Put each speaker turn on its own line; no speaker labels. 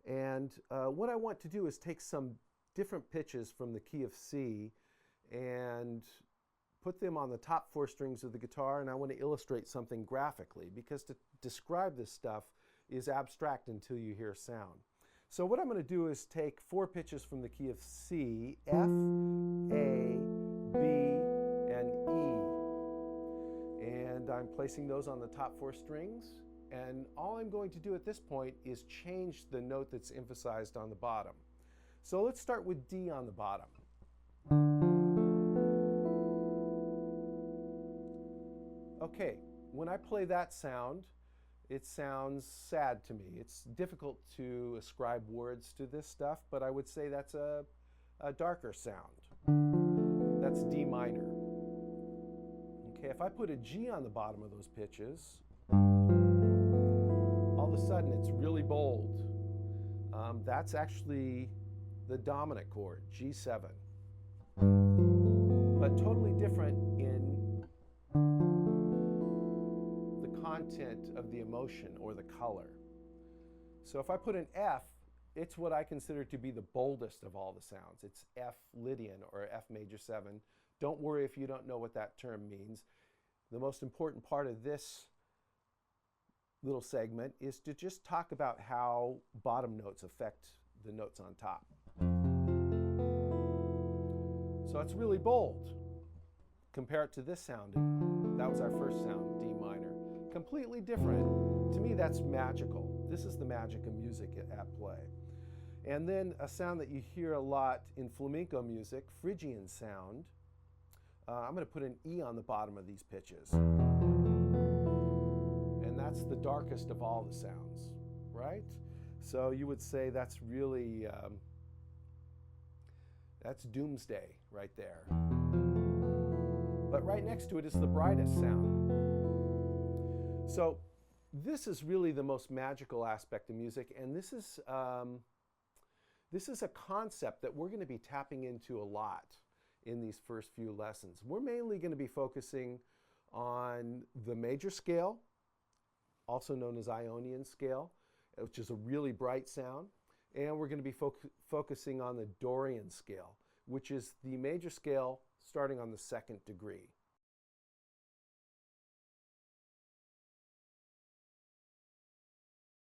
And what I want to do is take some different pitches from the key of C and put them on the top 4 strings of the guitar, and I want to illustrate something graphically, because to describe this stuff is abstract until you hear sound. So what I'm going to do is take 4 pitches from the key of C, F, A, B, and E. And I'm placing those on the top 4 strings. And all I'm going to do at this point is change the note that's emphasized on the bottom. So let's start with D on the bottom. Okay, when I play that sound, it sounds sad to me. It's difficult to ascribe words to this stuff, but I would say that's a darker sound. That's D minor. Okay, if I put a G on the bottom of those pitches, all of a sudden it's really bold. That's actually the dominant chord, G7. But totally different in the content of the emotion or the color. So if I put an F, it's what I consider to be the boldest of all the sounds. It's F Lydian or F major 7. Don't worry if you don't know what that term means. The most important part of this little segment is to just talk about how bottom notes affect the notes on top. So it's really bold. Compare it to this sound. That was our first sound, D minor. Completely different. To me, that's magical. This is the magic of music at play. And then a sound that you hear a lot in flamenco music, Phrygian sound. I'm going to put an E on the bottom of these pitches. And that's the darkest of all the sounds, right? So you would say that's really, that's doomsday right there. But right next to it is the brightest sound. So this is really the most magical aspect of music, and this is a concept that we're going to be tapping into a lot in these first few lessons. We're mainly going to be focusing on the major scale, also known as Ionian scale, which is a really bright sound. And we're going to be focusing on the Dorian scale, which is the major scale starting on the 2nd degree.